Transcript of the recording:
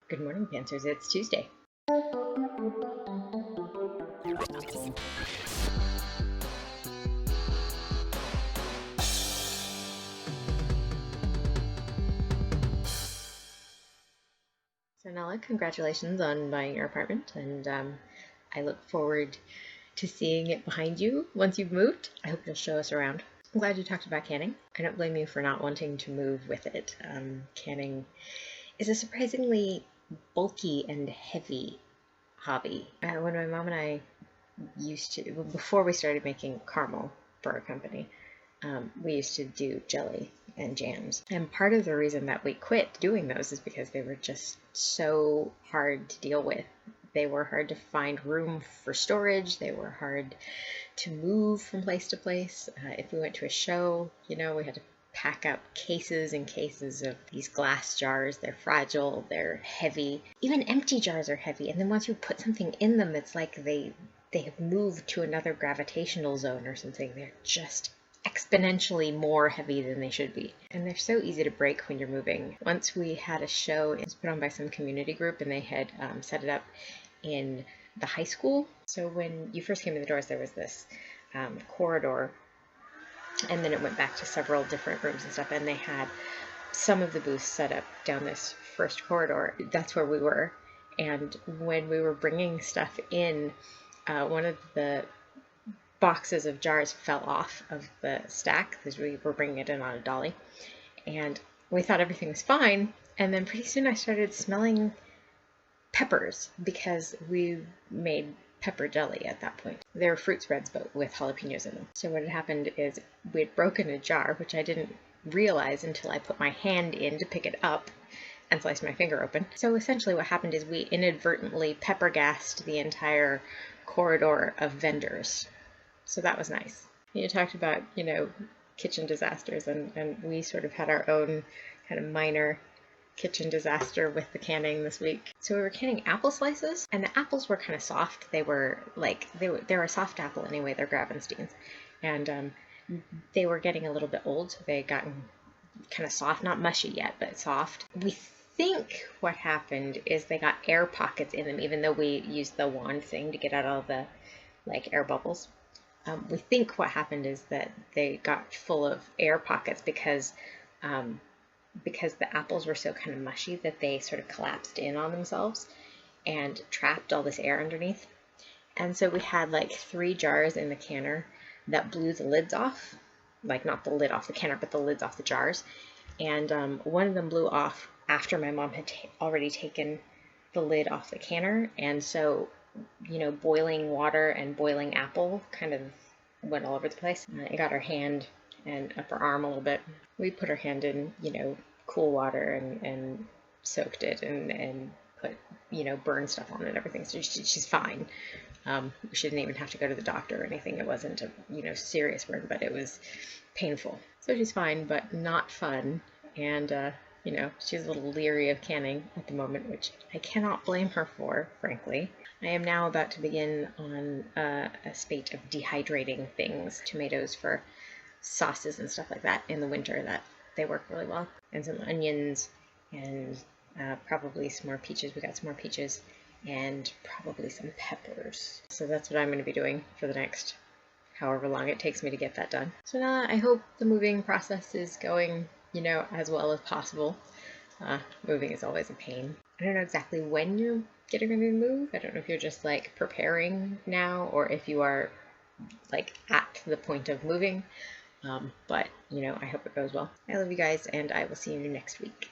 Good morning, Pantsers. It's Tuesday. So Nala, congratulations on buying your apartment, and I look forward to seeing it behind you once you've moved. I hope you'll show us around. I'm glad you talked about canning. I don't blame you for not wanting to move with it. Canning is a surprisingly bulky and heavy hobby. When my mom and I before we started making caramel for our company, we used to do jelly and jams. And part of the reason that we quit doing those is because they were just so hard to deal with. They were hard to find room for storage. They were hard to move from place to place. If we went to a show, we had to pack up cases and cases of these glass jars. They're fragile, they're heavy. Even empty jars are heavy. And then once you put something in them, it's like they have moved to another gravitational zone or something. They're just exponentially more heavy than they should be. And they're so easy to break when you're moving. Once we had a show, it was put on by some community group, and they had set it up in the high school. So when you first came in the doors, there was this corridor, and then it went back to several different rooms and stuff, and they had some of the booths set up down this first corridor. That's where we were. And when we were bringing stuff in, one of the boxes of jars fell off of the stack because we were bringing it in on a dolly, and we thought everything was fine. And then pretty soon I started smelling peppers because we made pepper jelly at that point. They were fruit spreads, but with jalapenos in them. So what had happened is we had broken a jar, which I didn't realize until I put my hand in to pick it up and sliced my finger open. So essentially what happened is we inadvertently pepper gassed the entire corridor of vendors. So that was nice. You talked about, kitchen disasters, and we sort of had our own kind of minor kitchen disaster with the canning this week. So we were canning apple slices, and the apples were kind of soft. They were a soft apple anyway. They're Gravensteins, and they were getting a little bit old, so they had gotten kind of soft, not mushy yet, but soft. We think what happened is they got air pockets in them, even though we used the wand thing to get out all the air bubbles. We think what happened is that they got full of air pockets because the apples were so kind of mushy that they sort of collapsed in on themselves and trapped all this air underneath. And so we had 3 jars in the canner that blew the lids off, not the lid off the canner, but the lids off the jars. And one of them blew off after my mom had already taken the lid off the canner. And so, boiling water and boiling apple kind of went all over the place. It got her hand and up her arm a little bit. We put her hand in, cool water and soaked it and put, burn stuff on it and everything. So she's fine. She didn't even have to go to the doctor or anything. It wasn't a, serious burn, but it was painful. So she's fine, but not fun. And, she's a little leery of canning at the moment, which I cannot blame her for, frankly. I am now about to begin on a spate of dehydrating things, tomatoes for sauces and stuff like that in the winter. That they work really well, and some onions, and probably some more peaches. We got some more peaches, and probably some peppers. So that's what I'm going to be doing for the next however long it takes me to get that done. So now I hope the moving process is going, as well as possible. Moving is always a pain. I don't know exactly when you're getting ready to move. I don't know if you're just preparing now, or if you are at the point of moving. But I hope it goes well. I love you guys, and I will see you next week.